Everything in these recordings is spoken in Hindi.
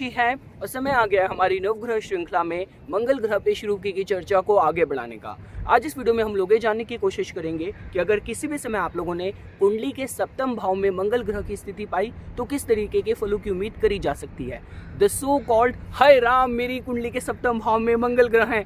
खुशी है और समय आ गया हमारी नवग्रह श्रृंखला में मंगल ग्रह पे शुरू की गई चर्चा को आगे बढ़ाने का। आज इस वीडियो में हम लोग ये जानने की कोशिश करेंगे कि अगर किसी भी समय आप लोगों ने कुंडली के सप्तम भाव में मंगल ग्रह की स्थिति पाई तो किस तरीके के फलों की उम्मीद करी जा सकती है। द सो कॉल्ड हाय राम, मेरी कुंडली के सप्तम भाव में मंगल ग्रह हैं,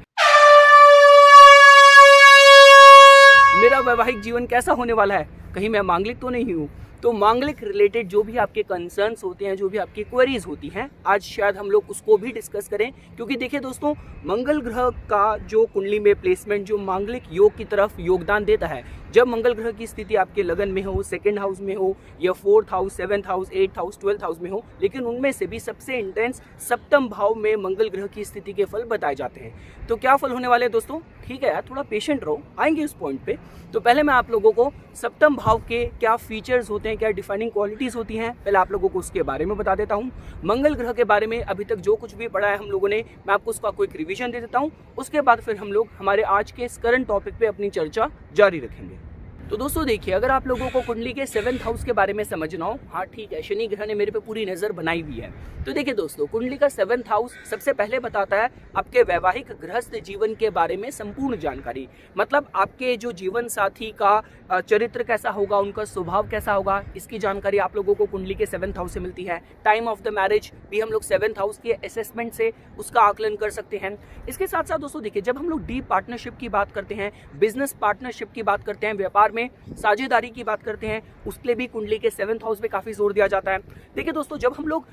मेरा वैवाहिक जीवन कैसा होने वाला है, कहीं मैं मांगलिक तो नहीं हूँ। तो मांगलिक रिलेटेड जो भी आपके कंसर्न्स होते हैं, जो भी आपकी क्वेरीज होती हैं, आज शायद हम लोग उसको भी डिस्कस करें। क्योंकि देखिए दोस्तों, मंगल ग्रह का जो कुंडली में प्लेसमेंट जो मांगलिक योग की तरफ योगदान देता है, जब मंगल ग्रह की स्थिति आपके लगन में हो, सेकंड हाउस में हो या fourth house, seventh house, eighth house, 12th house में हो, लेकिन उनमें से भी सबसे इंटेंस सप्तम भाव में मंगल ग्रह की स्थिति के फल बताए जाते हैं। तो क्या फल होने वाले हैं दोस्तों? ठीक है यार, थोड़ा पेशेंट रहो, आएंगे उस पॉइंट पे। तो पहले मैं आप लोगों को सप्तम भाव के क्या फीचर्स होते हैं, क्या डिफाइनिंग क्वालिटीज होती हैं, पहले आप लोगों को उसके बारे में बता देता हूँ। मंगल ग्रह के बारे में अभी तक जो कुछ भी पढ़ा है हम लोगों ने, मैं आपको उसका क्विक रिवीजन दे देता हूँ। उसके बाद फिर हम लोग हमारे आज के इस करंट टॉपिक पे अपनी चर्चा जारी रखेंगे। तो दोस्तों देखिए, अगर आप लोगों को कुंडली के 7th हाउस के बारे में समझना हो, हाँ ठीक है, शनि ग्रह ने मेरे पे पूरी नजर बनाई हुई है। तो देखिए दोस्तों, कुंडली का 7th हाउस सबसे पहले बताता है आपके वैवाहिक गृहस्थ जीवन के बारे में संपूर्ण जानकारी। मतलब आपके जो जीवन साथी का चरित्र कैसा होगा, उनका स्वभाव कैसा होगा, इसकी जानकारी आप लोगों को कुंडली के 7th हाउस से मिलती है। टाइम ऑफ द मैरिज भी हम लोग 7th हाउस के असेसमेंट से उसका आकलन कर सकते हैं। इसके साथ साथ दोस्तों देखिए, जब हम लोग डीप पार्टनरशिप की बात करते हैं, बिजनेस पार्टनरशिप की बात करते हैं, व्यापार में साझेदारी की बात करते हैं, उसके लिए भी कुंडली के 7th हाउस पे काफी जोर दिया जाता है। देखिए दोस्तों, जब हम लोग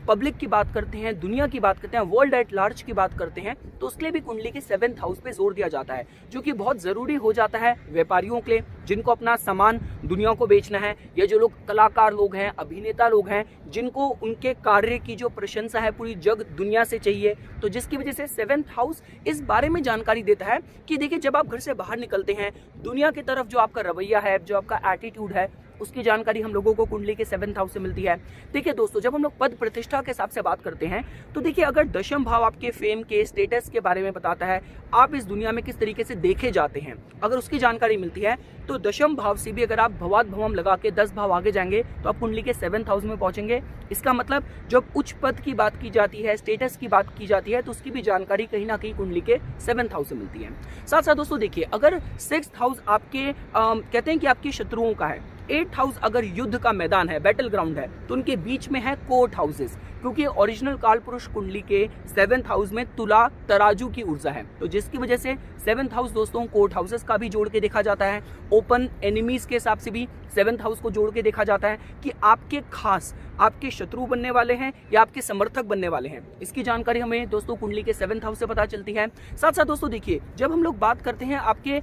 पब्लिक की बात करते हैं, दुनिया की बात करते हैं, वर्ल्ड एट लार्ज की बात करते हैं, तो उसके लिए भी कुंडली के 7th हाउस पे जोर दिया जाता है, जो कि बहुत जरूरी हो जाता है व्यापारियों के लिए, जिनको अपना सामान दुनिया को बेचना है, या जो लोग कलाकार लोग हैं, अभिनेता लोग हैं, जिनको उनके कार्य की जो प्रशंसा है पूरी जग दुनिया से चाहिए। तो जिसकी वजह से 7th हाउस इस बारे में जानकारी देता है कि देखिए, जब आप घर से बाहर निकलते हैं, दुनिया की तरफ जो आपका रवैया है, जो आपका एटीट्यूड है, उसकी जानकारी हम लोगों को कुंडली के 7th हाउस से मिलती है। देखिए दोस्तों, जब हम लोग पद प्रतिष्ठा के हिसाब से बात करते हैं, तो देखिए, अगर दशम भाव आपके फेम के स्टेटस के बारे में बताता है, आप इस दुनिया में किस तरीके से देखे जाते हैं, अगर उसकी जानकारी मिलती है, तो दशम भाव से भी अगर आप भवात भवम लगा के 10 भाव आगे जाएंगे तो आप कुंडली के 7th हाउस में पहुंचेंगे। इसका मतलब जब उच्च पद की बात की जाती है, स्टेटस की बात की जाती है, तो उसकी भी जानकारी कहीं ना कहीं कुंडली के 7th हाउस से मिलती है। साथ साथ दोस्तों देखिए, अगर 6th हाउस आपके कहते हैं कि आपकी शत्रुओं का है, 8th हाउस अगर युद्ध का मैदान है, बैटल ग्राउंड है, तो उनके बीच में है कोर्ट हाउसेस, क्योंकि ओरिजिनल काल पुरुष कुंडली के 7th हाउस में तुला तराजू की ऊर्जा है। तो जिसकी वजह से 7th हाउस दोस्तों कोर्ट हाउसेस का भी जोड़ के देखा जाता है। ओपन एनिमीज के हिसाब से भी 7th हाउस को जोड़ के देखा जाता है कि आपके खास आपके शत्रु बनने वाले हैं या आपके समर्थक बनने वाले हैं। इसकी जानकारी हमें दोस्तों कुंडली के 7th हाउस से पता चलती है। साथ साथ दोस्तों देखिए, जब हम लोग बात करते हैं आपके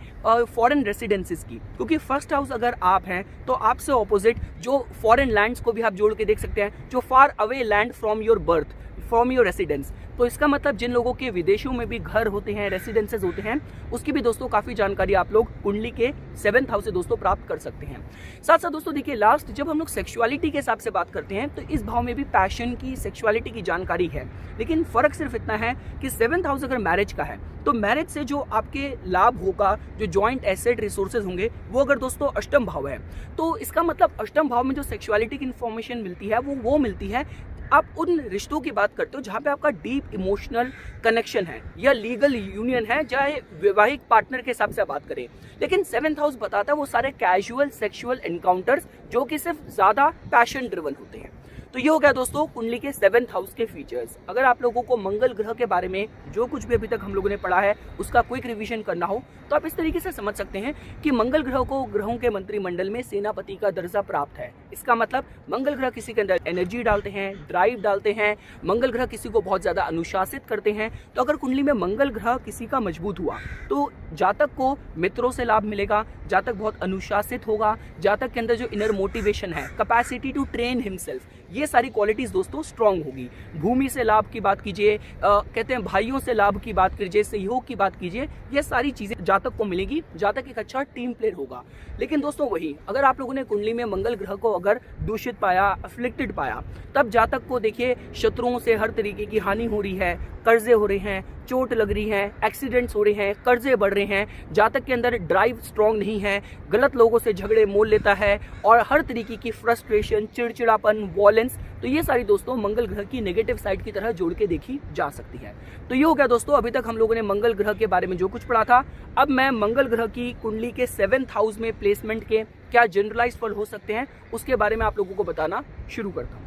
फॉरेन रेसिडेंसेस की, क्योंकि 1st हाउस अगर आप हैं तो आपसे ऑपोजिट जो फॉरेन लैंड्स को भी आप जोड़ के देख सकते हैं, जो far away land from your birth, from your residence. तो इसका मतलब जिन लोगों के विदेशों में भी घर होते हैं, रेसिडेंसेस होते हैं, उसकी भी दोस्तों काफी जानकारी आप लोग कुंडली के 7th हाउस से दोस्तों प्राप्त कर सकते हैं। साथ साथ दोस्तों देखिए, लास्ट जब हम लोग सेक्सुअलिटी के हिसाब से बात करते हैं, तो इस भाव में भी पैशन की, सेक्सुअलिटी की जानकारी है। लेकिन फर्क सिर्फ इतना है कि 7th हाउस अगर मैरिज का है, तो मैरिज से जो आपके लाभ होगा, जो जॉइंट एसेट रिसोर्सेज होंगे, वो अगर दोस्तों अष्टम भाव है, तो इसका मतलब अष्टम भाव में जो सेक्सुअलिटी की इन्फॉर्मेशन मिलती है वो मिलती है आप उन रिश्तों की बात करते हो जहां पे आपका डीप इमोशनल कनेक्शन है या लीगल यूनियन है, चाहे वैवाहिक पार्टनर के हिसाब से बात करें। लेकिन 7th हाउस बताता है वो सारे कैजुअल सेक्सुअल एनकाउंटर्स जो कि सिर्फ ज्यादा पैशन ड्रिवन होते हैं। तो ये हो गया दोस्तों कुंडली के 7th हाउस के फीचर्स। अगर आप लोगों को मंगल ग्रह के बारे में जो कुछ भी अभी तक हम लोगों ने पढ़ा है उसका क्विक रिवीजन करना हो, तो आप इस तरीके से समझ सकते हैं कि मंगल ग्रह को ग्रहों के मंत्रिमंडल में सेनापति का दर्जा प्राप्त है। इसका मतलब मंगल ग्रह किसी के अंदर एनर्जी डालते हैं, ड्राइव डालते हैं, मंगल ग्रह किसी को बहुत ज्यादा अनुशासित करते हैं। तो अगर कुंडली में मंगल ग्रह किसी का मजबूत हुआ, तो जातक को मित्रों से लाभ मिलेगा, जातक बहुत अनुशासित होगा, जातक के अंदर जो इनर मोटिवेशन है, कैपेसिटी टू ट्रेन हिमसेल्फ, ये सारी क्वालिटीज दोस्तों स्ट्रांग होगी। भूमि से लाभ की बात कीजिए, कहते हैं भाइयों से लाभ की बात कीजिए, सहयोग की बात कीजिए, ये सारी चीजें जातक को मिलेगी। जातक एक अच्छा टीम प्लेयर होगा। लेकिन दोस्तों वही, अगर आप लोगों ने कुंडली में मंगल ग्रह को अगर दूषित पाया, अफ्लिक्टेड पाया, तब जातक को देखिए शत्रुओं से हर तरीके की हानि हो रही है, कर्जे हो रहे हैं, चोट लग रही है, एक्सीडेंट्स हो रहे हैं, कर्जे बढ़ रहे हैं, जातक के अंदर ड्राइव स्ट्रांग नहीं है, गलत लोगों से झगड़े मोल लेता है और हर तरीके की फ्रस्ट्रेशन, चिड़चिड़ापन, वॉयलेंस, तो ये सारी दोस्तों मंगल ग्रह की नेगेटिव साइड की तरह जोड़ के देखी जा सकती है। तो ये हो गया दोस्तों, अभी तक हम लोगों ने मंगल ग्रह के बारे में जो कुछ पढ़ा था। अब मैं मंगल ग्रह की कुंडली के 7th हाउस में प्लेसमेंट के क्या जनरलाइज फल हो सकते हैं उसके बारे में आप लोगों को बताना शुरू करता हूँ।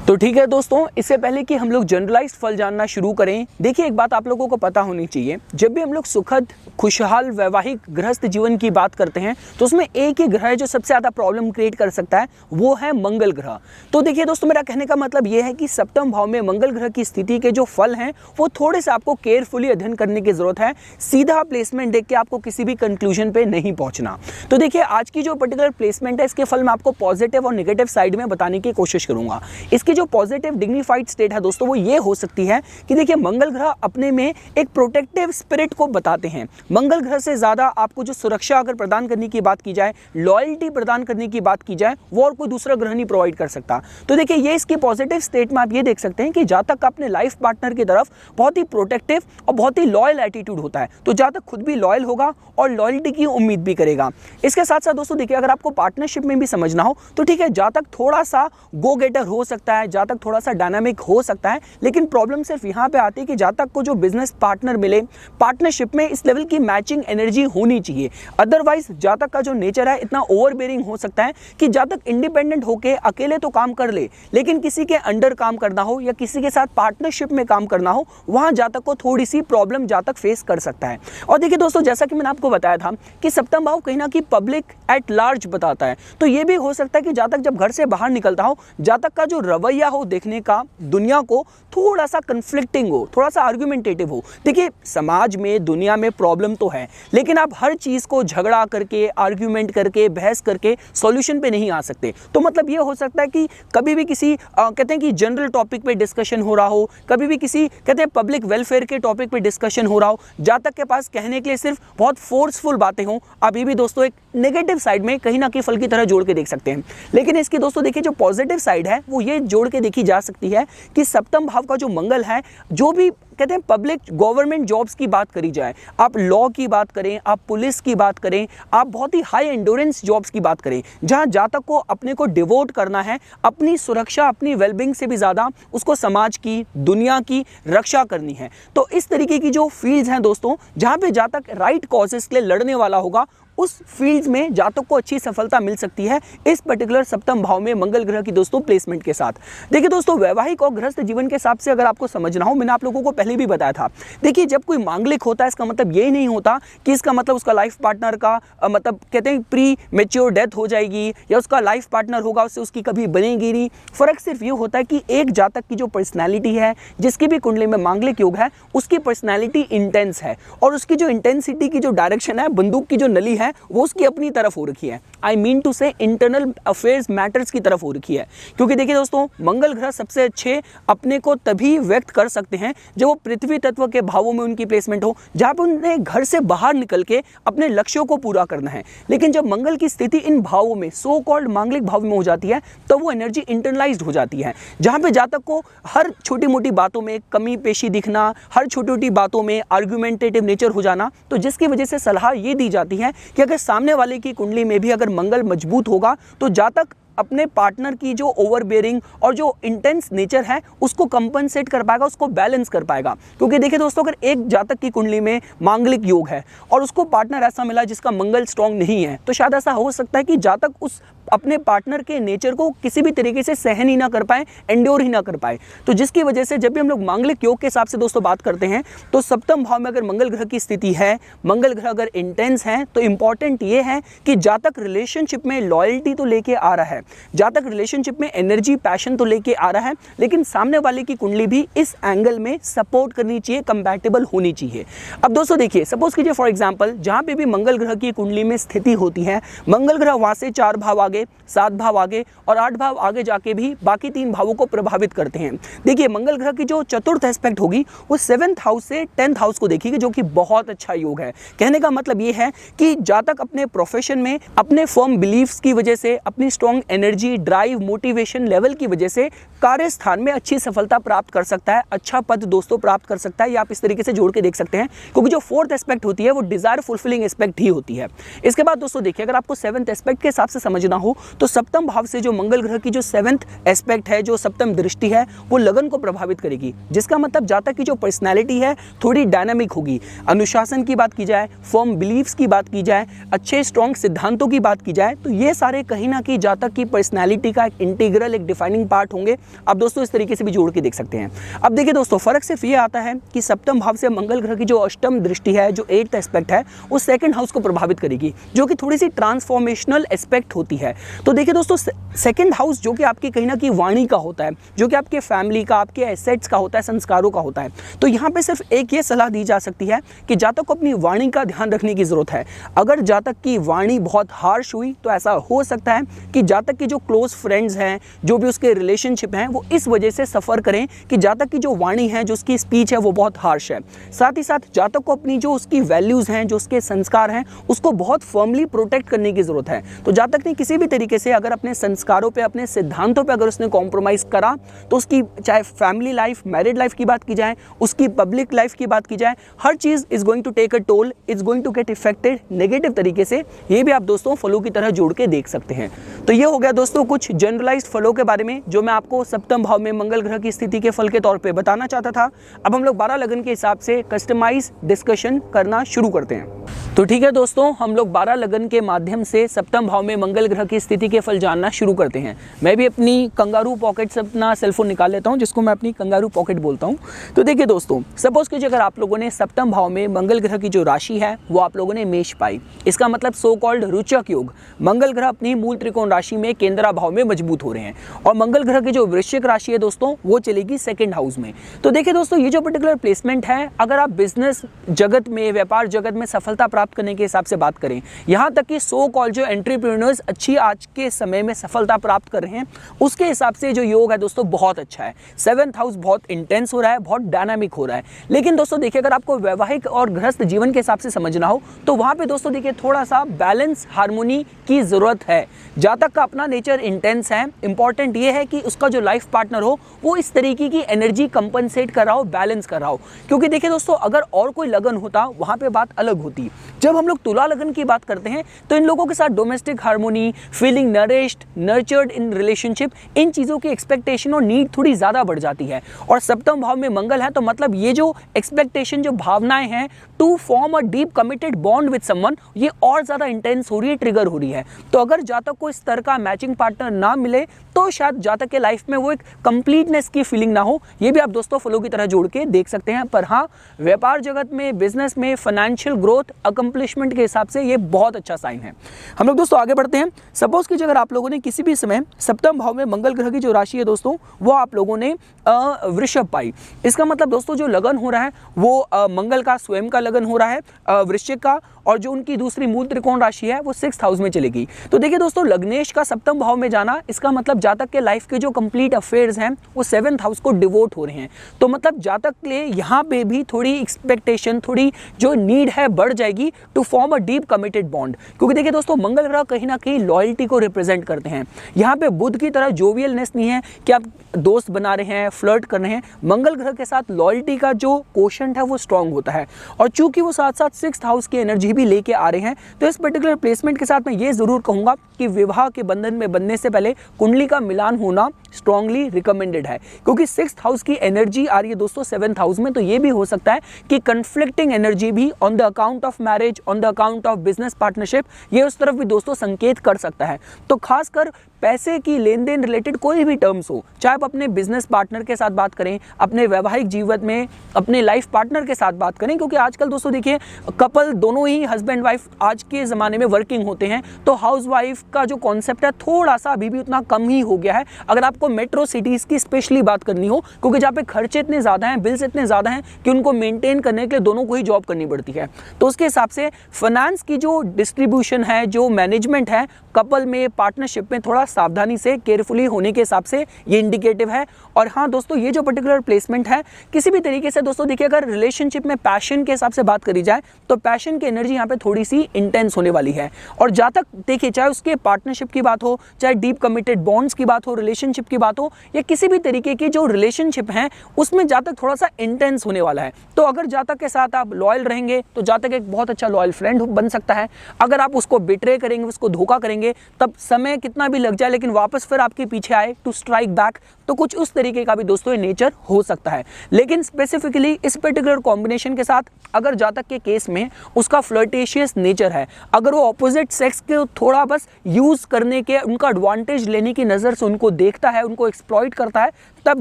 तो ठीक है दोस्तों, इससे पहले कि हम लोग जनरलाइज्ड फल जानना शुरू करें, देखिए एक बात आप लोगों को पता होनी चाहिए, जब भी हम लोग सुखद, खुशहाल, वैवाहिक, गृहस्थ जीवन की बात करते हैं तो उसमें एक ही ग्रह है जो सबसे ज़्यादा प्रॉब्लम क्रिएट कर सकता है, वो है मंगल ग्रह। तो देखिए दोस्तों, मेरा कहने का मतलब ये है कि सप्तम भाव में मंगल ग्रह की स्थिति के जो फल हैं वो थोड़े से आपको केयरफुली अध्ययन करने की जरूरत है। सीधा प्लेसमेंट देख के आपको किसी भी कंक्लूजन पे नहीं पहुंचना। तो देखिए आज की जो पर्टिकुलर प्लेसमेंट है, इसके फल मैं आपको पॉजिटिव और नेगेटिव साइड में बताने की कोशिश करूंगा। इसकी जो पॉजिटिव डिग्निफाइड स्टेट है दोस्तों, वो ये हो सकती है कि देखिए मंगल ग्रह अपने में एक प्रोटेक्टिव स्पिरिट को बताते हैं। मंगल ग्रह से ज्यादा आपको जो सुरक्षा अगर प्रदान करने की बात की जाए, लॉयल्टी प्रदान करने की बात की जाए, वो और कोई दूसरा ग्रह नहीं प्रोवाइड कर सकता। तो देखिए ये इसकी पॉजिटिव स्टेट में आप ये देख सकते हैं कि जातक का अपने लाइफ पार्टनर की तरफ बहुत ही प्रोटेक्टिव और बहुत ही लॉयल एटीट्यूड होता है। तो जातक खुद भी लॉयल होगा और लॉयल्टी की उम्मीद भी करेगा। इसके साथ साथ दोस्तों देखिए, अगर आपको पार्टनरशिप में भी समझना हो तो ठीक है, जातक थोड़ा सा गो गेटर हो सकता है, जातक थोड़ा सा डायनामिक हो सकता है, लेकिन प्रॉब्लम सिर्फ यहां पे आती है कि जातक को जो बिजनेस पार्टनर मिले, पार्टनरशिप में इस लेवल की मैचिंग एनर्जी होनी चाहिए। अदरवाइज जातक का जो नेचर है इतना ओवरबेयरिंग हो सकता है कि जातक इंडिपेंडेंट होकर अकेले तो काम कर ले, लेकिन किसी के अंडर काम करना हो या किसी के साथ पार्टनरशिप में काम करना हो, वहां जातक को थोड़ी सी प्रॉब्लम जातक फेस कर सकता है। और देखिए दोस्तों, जैसा कि मैंने आपको बताया था कि सप्तम भाव कहीं ना कहीं पब्लिक एट लार्ज बताता है, तो यह भी हो सकता है कि जातक जब घर से बाहर निकलता हो, जातक का जो रवैया हो देखने का दुनिया को थोड़ा सा कंफ्लिक्टिंग हो, थोड़ा सा आर्गुमेंटेटिव हो। देखिए समाज में, दुनिया में प्रॉब्लम तो है, लेकिन आप हर चीज को झगड़ा करके, आर्ग्यूमेंट करके, बहस करके सॉल्यूशन पे नहीं आ सकते। तो मतलब ये हो सकता है कि कभी भी किसी कहते हैं कि जनरल टॉपिक पे डिस्कशन हो रहा हो, कभी भी किसी कहते हैं पब्लिक वेलफेयर के टॉपिक पे डिस्कशन हो रहा हो, जातक के पास कहने के लिए सिर्फ बहुत फोर्सफुल बातें हो, आप ये भी दोस्तों एक नेगेटिव साइड में कहीं ना कहीं फल की तरह जोड़ के देख सकते हैं। लेकिन इसकी दोस्तों देखिए जो पॉजिटिव साइड है वो ये जोड़ के देखी जा सकती है कि सप्तम भाव का जो मंगल है, जो भी कहते हैं पब्लिक गवर्नमेंट जॉब्स की बात करी जाए, आप लॉ की बात करें, आप पुलिस की बात करें, आप बहुत ही हाई एंडोरेंस जॉब्स की बात करें, जहां जातक को अपने को डिवोट करना है, अपनी सुरक्षा, अपनी वेलबींग से भी ज्यादा उसको समाज की, दुनिया की रक्षा करनी है। तो इस तरीके की जो फील्ड्स हैं दोस्तों, जहां पे जातक राइट कॉजेस के लिए लड़ने वाला होगा, उस फील्ड्स में जातक को अच्छी सफलता मिल सकती है इस पर्टिकुलर सप्तम भाव में मंगल ग्रह की दोस्तों प्लेसमेंट के साथ। देखिए दोस्तों, वैवाहिक और गृहस्थ जीवन के हिसाब से अगर आपको समझना हो, मैंने आप लोगों को पहले भी बताया था, देखिए जब कोई मांगलिक होता है इसका मतलब ये नहीं होता कि इसका मतलब उसका लाइफ पार्टनर का मतलब कहते हैं प्री मैच्योर डेथ हो जाएगी या उसका लाइफ पार्टनर होगा उससे उसकी कभी बनेगी नहीं। फर्क सिर्फ ये होता है कि एक जातक की जो पर्सनैलिटी है, जिसकी भी कुंडली में मांगलिक योग है, उसकी पर्सनैलिटी इंटेंस है और उसकी जो इंटेंसिटी की जो डायरेक्शन है, बंदूक की जो नली है, वो उसकी अपनी तरफ हो रखी है। आई मीन टू से इंटरनल अफेयर्स मैटर्स की तरफ हो रखी है। क्योंकि देखिए दोस्तों, मंगल ग्रह सबसे अच्छे अपने को तभी व्यक्त कर सकते हैं जब वो पृथ्वी तत्व के भावों में उनकी प्लेसमेंट हो, जहां पर उन्हें घर से बाहर निकल के अपने लक्ष्यों को पूरा करना है। लेकिन जब मंगल की स्थिति इन भावों में, सो कॉल्ड मांगलिक भाव में हो जाती है, तो वो एनर्जी इंटरनलाइज्ड हो जाती है, जहां पे जातक को हर छोटी मोटी बातों में कमी पेशी दिखना, हर छोटी छोटी बातों में आर्गुमेंटेटिव नेचर हो जाना। तो जिसकी वजह से सलाह ये दी जाती है कि अगर सामने वाले की कुंडली में भी अगर मंगल मजबूत होगा तो जातक अपने पार्टनर की जो ओवरबेयरिंग और जो इंटेंस नेचर है उसको कंपनसेट कर पाएगा, उसको बैलेंस कर पाएगा। क्योंकि देखिए दोस्तों, अगर एक जातक की कुंडली में मांगलिक योग है और उसको पार्टनर ऐसा मिला जिसका मंगल स्ट्रांग नहीं है, तो शायद ऐसा हो सकता है कि जातक उस अपने पार्टनर के नेचर को किसी भी तरीके से सहन ही ना कर पाए, एंड्योर ही ना कर पाए। तो जिसकी वजह से जब भी हम लोग मांगलिक योग के हिसाब से दोस्तों बात करते हैं, तो सप्तम भाव में अगर मंगल ग्रह की स्थिति है, मंगल ग्रह अगर इंटेंस है, तो इंपॉर्टेंट ये है कि जातक रिलेशनशिप में लॉयल्टी तो लेके आ रहा है, जातक रिलेशनशिप में एनर्जी, पैशन तो लेके आ रहा है, लेकिन सामने वाले की कुंडली भी इस एंगल में सपोर्ट करनी चाहिए, कंपैटिबल होनी चाहिए। अब दोस्तों देखिए, सपोज कीजिए फॉर एग्जांपल, जहां पे भी मंगल ग्रह की कुंडली में स्थिति होती है, मंगल ग्रह वहां से 4 भाव आगे, 7 भाव आगे और 8 भाव आगे जाके भी बाकी 3 भावों को प्रभावित करते हैं। देखिए मंगल ग्रह की जो चतुर्थ एस्पेक्ट होगी वो 7th हाउस से 10th हाउस को देखिए, जो कि बहुत अच्छा योग है। कहने का मतलब ये है कि जातक अपने प्रोफेशन में अपने फर्म बिलीफ्स की वजह से, अपनी strong energy, drive, motivation level की वजह से कार्य स्थान में अच्छी सफलता प्राप्त कर सकता है, अच्छा पद दोस्तों प्राप्त कर सकता है। ये आप इस तरीके से जोड़ के देख सकते हैं, क्योंकि जो फोर्थ एस्पेक्ट होती है वो डिजायर फुलफिलिंग एस्पेक्ट ही होती है। इसके बाद दोस्तों देखिए, अगर आपको सेवंथ एस्पेक्ट के हिसाब से समझना हो तो सप्तम भाव से जो मंगल ग्रह की जो सेवंथ एस्पेक्ट है, जो सप्तम दृष्टि है, वो लगन को प्रभावित करेगी, जिसका मतलब जातक की जो पर्सनैलिटी है थोड़ी डायनामिक होगी। अनुशासन की बात की जाए, फर्म बिलीव्स की बात की जाए, अच्छे स्ट्रॉन्ग सिद्धांतों की बात की जाए, तो ये सारे कहीं ना कहीं जातक की पर्सनैलिटी का एक इंटीग्रल, एक डिफाइनिंग पार्ट होंगे। आप दोस्तों इस तरीके से भी जोड़ के देख सकते हैं। अब देखिए दोस्तों, फर्क सिर्फ ये आता है कि सप्तम भाव से मंगल ग्रह की जो अष्टम दृष्टि है, जो 8th एस्पेक्ट है, वो सेकंड हाउस को प्रभावित करेगी, जो कि थोड़ी सी ट्रांसफॉर्मेशनल एस्पेक्ट होती है। तो देखिए दोस्तों, सेकंड हाउस जो कि आपकी कहीं ना कहीं वाणी का होता है, जो कि आपके फैमिली का, आपके एसेट्स का होता है, संस्कारों का होता है। तो यहाँ पे सिर्फ एक ये सलाह दी जा सकती है कि जातक को अपनी वाणी का ध्यान रखने की जरूरत है। अगर जातक की वाणी बहुत हार्श हुई तो ऐसा हो सकता है कि जातक के जो क्लोज फ्रेंड्स हैं, जो भी उसके रिलेशनशिप हैं, वो इस वजह से सफर करें कि जातक की जो वाणी है, जो उसकी स्पीच है, वो बहुत हार्श है। साथ ही साथ जातक को अपनी जो उसकी वैल्यूज हैं, जो उसके संस्कार हैं, उसको बहुत फर्मली प्रोटेक्ट करने की जरूरत है। तो जातक ने किसी भी तरीके से अगर अपने संस्कारों पे, अपने सिद्धांतों पे अगर उसने कॉम्प्रोमाइज करा, तो उसकी चाहे फैमिली लाइफ, मैरिड लाइफ की बात की जाए, उसकी पब्लिक लाइफ की बात की जाए, हर चीज is going to take a toll, is going to get affected negative तरीके से। ये भी आप दोस्तों फलों की तरह जोड़ के देख सकते हैं। तो ये हो गया दोस्तों कुछ जनरलाइज्ड फलों के बारे में, जो मैं आपको सप्तम भाव में मंगल ग्रह की स्थिति के फल के तौर पे बताना चाहता था। अब हम लोग 12 लगन के हिसाब से कस्टमाइज डिस्कशन करना शुरू करते हैं। तो ठीक है दोस्तों, हम लोग 12 लगन के माध्यम से सप्तम भाव में मंगल ग्रह की स्थिति के फल जानना शुरू करते हैं। मैं भी अपनी कंगारू पॉकेट से अपना सेलफोन निकाल लेता हूं, जिसको मैं अपनी कंगारू पॉकेट बोलता हूं। तो देखिए दोस्तों, सपोज कीजिए अगर आप लोगों ने सप्तम भाव में मंगल ग्रह की जो राशि है वो आप लोगों ने मेष पाई, इसका मतलब सो कॉल्ड रुचक योग, मंगल ग्रह अपनी मूल त्रिकोण राशि में केंद्रा भाव में मजबूत हो रहे हैं। और मंगल ग्रह की जो वृश्चिक राशि है दोस्तों, वो चलेगी सेकंड हाउस में। तो देखिए दोस्तों, ये जो पर्टिकुलर प्लेसमेंट है, अगर आप बिजनेस जगत में, व्यापार जगत में सफलता प्राप्त करने के हिसाब से बात करें, यहाँ तक कि सो कॉल्ड जो एंटरप्रेन्योर्स अच्छी आज के समय में सफलता प्राप्त कर रहे हैं, उसके हिसाब से जो योग है दोस्तों बहुत अच्छा है। 7th हाउस बहुत इंटेंस हो रहा है, बहुत डायनामिक हो रहा है। लेकिन दोस्तों देखिए, अगर आपको वैवाहिक और गृहस्थ जीवन के हिसाब से समझना हो तो वहां पे दोस्तों देखिए थोड़ा सा बैलेंस, हार्मोनी की जरूरत है। जातक का अपना नेचर इंटेंस है, इंपॉर्टेंट ये है कि उसका जो लाइफ पार्टनर हो वो इस तरीके की एनर्जी कंपनसेट कर रहा हो, बैलेंस कर रहा हो। क्योंकि देखिए दोस्तों, अगर और कोई लगन होता वहां पे बात अलग होती। जब हम लोग तुला लगन की बात करते हैं तो इन लोगों के साथ domestic harmony, feeling nourished, nurtured in relationship, इन चीजों की एक्सपेक्टेशन और नीड थोड़ी ज्यादा बढ़ जाती है। और सप्तम भाव में मंगल है, तो मतलब ये जो एक्सपेक्टेशन, जो भावनाएं हैं to form a deep committed bond with someone, ये और ज्यादा इंटेंस हो रही है, ट्रिगर हो रही है। तो अगर जातक को इस तरह का मैचिंग पार्टनर ना मिले तो शायद जातक के लाइफ में वो एक कंप्लीटनेस की फीलिंग ना हो। ये भी आप दोस्तों फलों की तरह जोड़ के देख सकते हैं। पर हाँ, व्यापार जगत में, बिजनेस में, फाइनेंशियल ग्रोथ, अकम्प्लिशमेंट के हिसाब से ये बहुत अच्छा साइन है। हम लोग दोस्तों आगे बढ़ते हैं। सपोज कीजिए अगर आप लोगों ने किसी भी समय सप्तम भाव में मंगल ग्रह की जो राशि है दोस्तों, वो आप लोगों ने वृषभ पाई, इसका मतलब दोस्तों जो लगन हो रहा है वो मंगल का स्वयं का लगन हो रहा है वृश्चिक का, और जो उनकी दूसरी मूल त्रिकोण राशि है वो 6th हाउस में चलेगी। तो देखिए दोस्तों, लग्नेश का सप्तम भाव में जाना, इसका मतलब जातक के लाइफ के जो कंप्लीट अफेयर्स हैं वो 7th हाउस को डिवोट हो रहे हैं। तो मतलब जातक के लिए यहाँ पे भी थोड़ी एक्सपेक्टेशन, थोड़ी जो नीड है बढ़ जाएगी to form a deep committed bond. क्योंकि देखिए दोस्तों, मंगल ग्रह कहीं ना कहीं लॉयल्टी को रिप्रेजेंट करते हैं। यहाँ पे बुध की तरह जोवियलनेस नहीं है कि आप दोस्त बना रहे हैं, फ्लर्ट कर रहे हैं। मंगल ग्रह के साथ लॉयल्टी का जो कोशंट है वो स्ट्रांग होता है। और चूंकि वो साथ साथ 6th हाउस की एनर्जी भी लेके आ रहे हैं, तो इस पर्टिकुलर प्लेसमेंट के साथ मैं ये जरूर कहूंगा कि विवाह के बंधन में बनने से पहले कुंडली का मिलान होना स्ट्रांगली रिकमेंडेड है। क्योंकि 6th हाउस की एनर्जी आ रही है दोस्तों 7th हाउस में, तो ये भी हो सकता है कि कंफ्लिक्टिंग एनर्जी भी on the account of marriage, on the account of business partnership, ये उस तरफ भी दोस्तों संकेत कर सकता है। तो खासकर पैसे की लेन देन रिलेटेड कोई भी टर्म्स हो, चाहे आप अपने बिजनेस पार्टनर के साथ बात करें, अपने वैवाहिक जीवन में अपने लाइफ पार्टनर के साथ बात करें, क्योंकि आजकल दोस्तों देखिए कपल दोनों ही हस्बैंड वाइफ आज के ज़माने में वर्किंग होते हैं, तो हाउस वाइफ का जो कॉन्सेप्ट है थोड़ा सा अभी भी उतना कम ही हो गया है। अगर आपको को मेट्रो सिटीज की स्पेशली बात करनी हो, क्योंकि जहाँ पे खर्चे इतने ज़्यादा हैं, बिल्स इतने ज़्यादा हैं कि उनको मेंटेन करने के लिए दोनों को ही जॉब करनी पड़ती है, तो उसके हिसाब से फाइनेंस की जो डिस्ट्रीब्यूशन है, जो मैनेजमेंट है, कपल में, पार्टनरशिप में थोड़ा सावधानी से, केयरफुली होने के हिसाब से ये इंडिकेटिव है। और हाँ दोस्तों, ये जो पर्टिकुलर प्लेसमेंट है किसी भी तरीके से दोस्तों देखिए, अगर रिलेशनशिप में पैशन के हिसाब से बात करी जाए तो पैशन की एनर्जी यहाँ पे थोड़ी सी इंटेंस होने वाली है। और जहाँ तक देखिए, चाहे उसके पार्टनरशिप की बात हो, चाहे डीप कमिटेड बॉन्ड्स की बात हो, रिलेशनशिप की बात हो, या किसी भी तरीके की जो रिलेशनशिप है उसमें जहाँ तक थोड़ा सा इंटेंस होने वाला है। तो अगर जातक के साथ आप लॉयल रहेंगे तो जातक एक बहुत अच्छा लॉयल फ्रेंड बन सकता है। अगर आप उसको बिट्रे करेंगे, उसको धोखा करेंगे, तब समय कितना भी लग जाए लेकिन वापस फिर आपके पीछे आए टू स्ट्राइक बैक, तो कुछ उस तरीके का भी दोस्तों नेचर हो सकता है। लेकिन स्पेसिफिकली इस पर्टिकुलर कॉम्बिनेशन के साथ अगर जातक के केस में उसका फ्लर्टेशियस नेचर है, अगर वो ऑपोजिट सेक्स के थोड़ा बस यूज करने के, उनका एडवांटेज लेने की नज़र से उनको देखता है, उनको एक्सप्लॉइट करता है, तब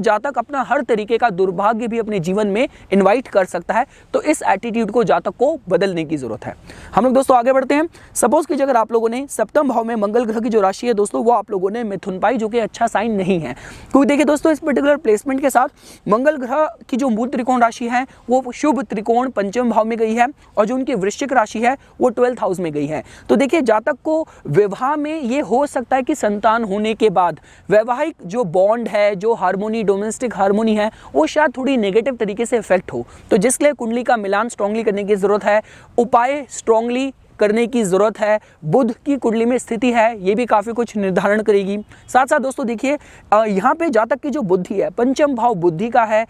जातक अपना हर तरीके का दुर्भाग्य भी अपने जीवन में इनवाइट कर सकता है। तो इस एटीट्यूड को जातक को बदलने की जरूरत है। हम लोग दोस्तों आगे बढ़ते हैं। सपोज कीजिए अगर आप लोगों ने सप्तम भाव में मंगल ग्रह की जो राशि है दोस्तों, वो आप लोगों ने मिथुन पाई, जो कि अच्छा साइन नहीं है। क्योंकि देखिए दोस्तों, इस पर्टिकुलर प्लेसमेंट के साथ मंगल ग्रह की जो मूल त्रिकोण राशि है वो शुभ त्रिकोण पंचम भाव में गई है, और जो उनकी वृश्चिक राशि है वो 12th हाउस में गई है। तो देखिए, जातक को विवाह में ये हो सकता है कि संतान होने के बाद वैवाहिक जो बॉन्ड है, जो हार्मोनी, डोमेस्टिक हार्मोनी है, वो शायद थोड़ी नेगेटिव तरीके से इफेक्ट हो। तो जिसके लिए कुंडली का मिलान स्ट्रांगली करने की जरूरत है, उपाय स्ट्रांगली करने की जरूरत है। बुध की कुंडली में स्थिति है, ये भी काफी कुछ निर्धारण करेगी। साथ साथ दोस्तों देखिए, यहाँ पे जातक की जो बुद्धि है, पंचम भाव बुद्धि का है,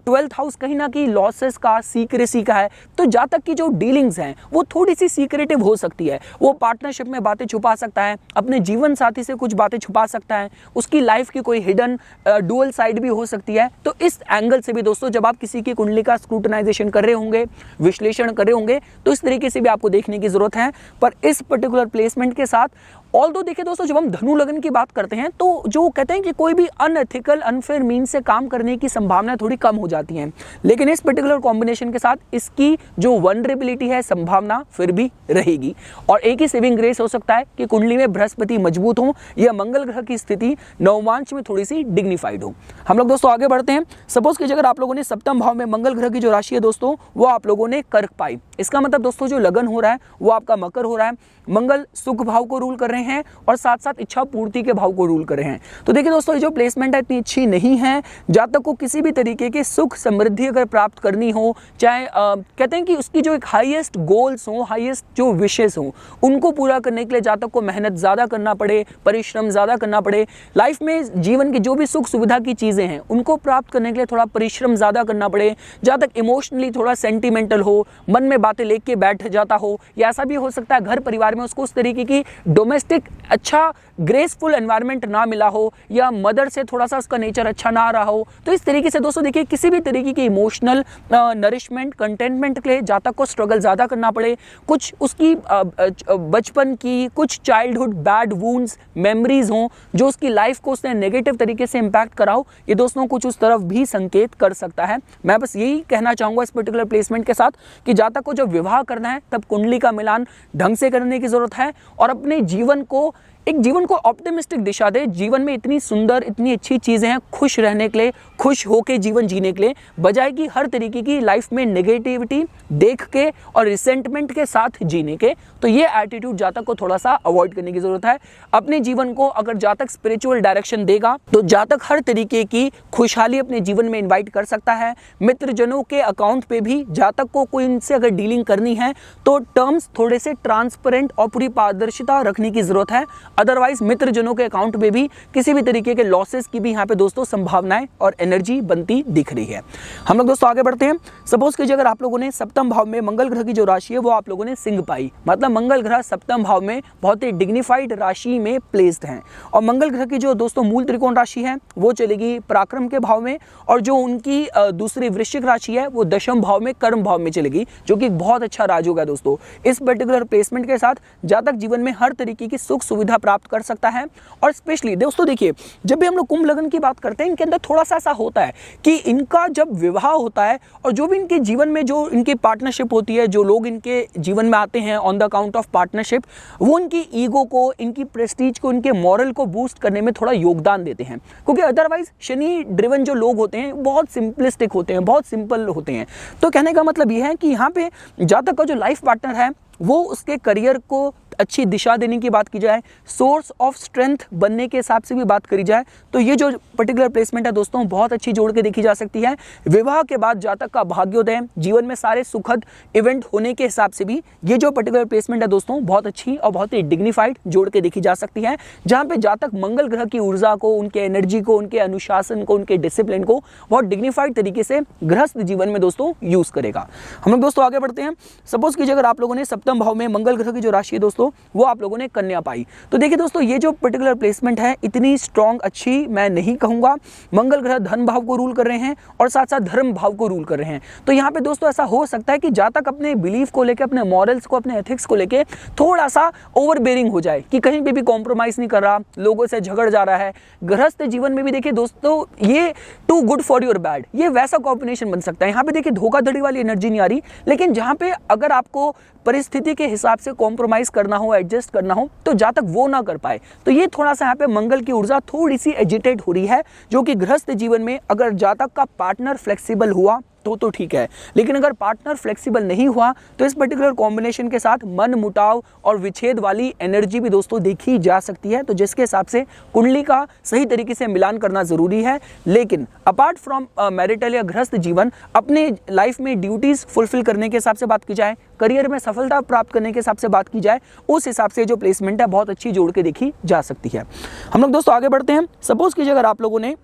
12th हाउस कहीं ना कहीं लॉसेस का, सीक्रेसी का है। तो जातक की जो डीलिंग्स हैं वो थोड़ी सी सीक्रेटिव हो सकती है। वो पार्टनरशिप में बातें छुपा सकता है, अपने जीवन साथी से कुछ बातें छुपा सकता है, उसकी लाइफ की कोई हिडन डुअल साइड भी हो सकती है। तो इस एंगल से भी दोस्तों, जब आप किसी की कुंडली का स्क्रूटनाइजेशन कर रहे होंगे, विश्लेषण कर रहे होंगे, तो इस तरीके से भी आपको देखने की जरूरत है। पर इस पर्टिकुलर प्लेसमेंट के साथ ऑल्दो देखिए दोस्तों, जब हम धनु लगन की बात करते हैं तो जो कहते हैं कि कोई भी अनएथिकल, अनफेयर मीन से काम करने की संभावना थोड़ी कम हो जाती हैं, लेकिन इस पर्टिकुलर कॉम्बिनेशन के साथ इसकी जो वनरेबिलिटी है, संभावना फिर भी रहेगी। और एक ही सेविंग ग्रेस हो सकता है कि कुंडली में बृहस्पति मजबूत हो या मंगल ग्रह की स्थिति नवमांश में थोड़ी सी डिग्निफाइड हो। हम लोग दोस्तों आगे बढ़ते हैं। सपोज कीजिए अगर आप लोगों ने सप्तम भाव में मंगल ग्रह की जो राशि है दोस्तों, वो आप लोगों ने कर्क पाई। इसका मतलब दोस्तों, जो लगन हो रहा है वो आपका मकर हो रहा है। मंगल सुख भाव को रूल कर रहे हैं और साथ साथ इच्छा पूर्ति के भाव को रूल कर रहे हैं। तो देखिए दोस्तों, ये जो प्लेसमेंट है इतनी अच्छी नहीं है। जातक को किसी भी तरीके के सुख समृद्धि अगर प्राप्त करनी हो, चाहे कहते हैं कि उसकी जो एक हाईएस्ट गोल्स हो, हाईएस्ट जो विशेष हो, उनको पूरा करने के लिए जातक को मेहनत ज़्यादा करना पड़े, परिश्रम ज़्यादा करना पड़े। लाइफ में जीवन की जो भी सुख सुविधा की चीज़ें हैं उनको प्राप्त करने के लिए थोड़ा परिश्रम ज़्यादा करना पड़े। जातक इमोशनली थोड़ा सेंटिमेंटल हो, मन में बातें लेके बैठ जाता हो, या ऐसा भी हो सकता है घर परिवार में उसको उस तरीके की डोमेस्टिक अच्छा ग्रेसफुल एनवायरनमेंट ना मिला हो, या मदर से थोड़ा सा उसका नेचर अच्छा ना रहा हो। तो इस तरीके से दोस्तों देखिए, किसी भी तरीके की इमोशनल नरिशमेंट, कंटेनमेंट के लिए जातक को स्ट्रगल ज़्यादा करना पड़े। कुछ उसकी बचपन की कुछ चाइल्डहुड बैड वुंड्स, मेमोरीज हों जो उसकी लाइफ को उसने नेगेटिव तरीके से इम्पैक्ट कराओ, ये दोस्तों कुछ उस तरफ भी संकेत कर सकता है। मैं बस यही कहना चाहूँगा इस पर्टिकुलर प्लेसमेंट के साथ कि जातक को जब विवाह करना है तब कुंडली का मिलान ढंग से करने की जरूरत है, और अपने जीवन को ऑप्टिमिस्टिक दिशा दे। जीवन में इतनी सुंदर, इतनी अच्छी चीज़ें हैं खुश रहने के लिए, खुश होके जीवन जीने के लिए, बजाय कि हर तरीके की लाइफ में नेगेटिविटी देख के और रिसेंटमेंट के साथ जीने के। तो ये एटीट्यूड जातक को थोड़ा सा अवॉइड करने की जरूरत है। अपने जीवन को अगर जातक स्पिरिचुअल डायरेक्शन देगा तो जातक हर तरीके की खुशहाली अपने जीवन में इन्वाइट कर सकता है। मित्रजनों के अकाउंट पे भी जातक को कोई इनसे अगर डीलिंग करनी है तो टर्म्स थोड़े से ट्रांसपेरेंट और पूरी पारदर्शिता रखने की जरूरत है। अदरवाइज मित्रजनों के अकाउंट में भी किसी भी तरीके के लॉसेस की भी यहाँ पे दोस्तों संभावनाएं और एनर्जी बनती दिख रही है। हम लोग दोस्तों आगे बढ़ते हैं। सपोज कीजिए अगर आप लोगों ने सप्तम भाव में मंगल ग्रह की जो राशि है वो आप लोगों ने सिंह पाई, मतलब मंगल ग्रह सप्तम भाव में बहुत ही डिग्निफाइड राशि में प्लेस्ड हैं, और मंगल ग्रह की जो दोस्तों मूल त्रिकोण राशि है वो चलेगी पराक्रम के भाव में, और जो उनकी दूसरी वृश्चिक राशि है वो दशम भाव में कर्म भाव में चलेगी, जो कि बहुत अच्छा राजयोग है दोस्तों। इस पर्टिकुलर प्लेसमेंट के साथ जातक जीवन में हर तरीके की सुख सुविधा प्राप्त कर सकता है। और स्पेशली दोस्तों देखिए, जब भी हम लोग कुंभ लग्न की बात करते हैं, इनके अंदर थोड़ा सा ऐसा होता है कि इनका जब विवाह होता है और जो भी इनके जीवन में जो इनकी पार्टनरशिप होती है, जो लोग इनके जीवन में आते हैं on the account of partnership, वो इनकी ईगो को, इनकी प्रेस्टीज को, इनके मॉरल को बूस्ट करने में थोड़ा योगदान देते हैं। क्योंकि अदरवाइज शनि ड्रिवन जो लोग होते हैं बहुत सिंपलिस्टिक होते हैं, बहुत सिंपल होते हैं। तो कहने का मतलब यह है कि यहाँ पे जातक का जो लाइफ पार्टनर है वो उसके करियर को अच्छी दिशा देने की बात की जाए, सोर्स ऑफ स्ट्रेंथ बनने के हिसाब से भी बात करी जाए, तो ये जो पर्टिकुलर प्लेसमेंट है दोस्तों बहुत अच्छी जोड़ के देखी जा सकती है। विवाह के बाद जातक का भाग्योदय, जीवन में सारे सुखद इवेंट होने के हिसाब से भी ये जो पर्टिकुलर प्लेसमेंट है दोस्तों बहुत अच्छी और बहुत ही डिग्निफाइड जोड़ के देखी जा सकती है, जहाँ पे जातक मंगल ग्रह की ऊर्जा को, उनके एनर्जी को, उनके अनुशासन को, उनके डिसिप्लिन को बहुत डिग्निफाइड तरीके से गृहस्थ जीवन में दोस्तों यूज करेगा। हम लोग दोस्तों आगे बढ़ते हैं। सपोज कीजिए अगर आप लोगों ने सप्तम भाव में मंगल ग्रह की जो राशि है दोस्तों वो आप लोगों ने कन्या पाई, तो देखिए दोस्तों ये जो पर्टिकुलर प्लेसमेंट है इतनी स्ट्रॉन्ग अच्छी मैं नहीं कहूंगा। मंगल ग्रह धन भाव को रूल कर रहे हैं और साथ साथ धर्म भाव को रूल कर रहे हैं। तो यहाँ पे दोस्तों ऐसा हो सकता है कि जातक अपने बिलीफ को लेकर, अपने मॉरल्स को, अपने एथिक्स को लेकर थोड़ा सा ओवरबेरिंग हो जाए कि कहीं पे भी कॉम्प्रोमाइज नहीं कर रहा, लोगों से झगड़ जा रहा है। गृहस्थ जीवन में भी देखिए दोस्तों ये too good for your bad, ये वैसा कॉम्बिनेशन बन सकता है। यहाँ पे देखिए धोखाधड़ी वाली एनर्जी नहीं आ रही, लेकिन जहाँ पे अगर आपको परिस्थिति के हिसाब से कॉम्प्रोमाइज करना हो, एडजस्ट करना हो, तो जातक वो ना कर पाए। तो ये थोड़ा सा यहाँ पे मंगल की ऊर्जा थोड़ी सी एजिटेट हो रही है, जो कि गृहस्थ जीवन में अगर जातक का पार्टनर फ्लेक्सिबल हुआ तो ठीक है, लेकिन अगर पार्टनर फ्लेक्सिबल नहीं हुआ तो इस पर्टिकुलर कॉम्बिनेशन के साथ मन मुटाव और विच्छेद वाली एनर्जी भी दोस्तों देखी जा सकती है। तो जिसके हिसाब से कुंडली का सही तरीके से मिलान करना जरूरी है। लेकिन अपार्ट फ्रॉम मैरिटल या गृहस्थ जीवन, अपने लाइफ में ड्यूटीज फुलफिल करने के हिसाब से बात की जाए, करियर में सफलता प्राप्त करने के हिसाब से बात की जाए, उस हिसाब से जो प्लेसमेंट है बहुत अच्छी जोड़ के देखी जा सकती है। हम लोग दोस्तों आगे बढ़ते हैं। सपोज कीजिए अगर आप लोगों ने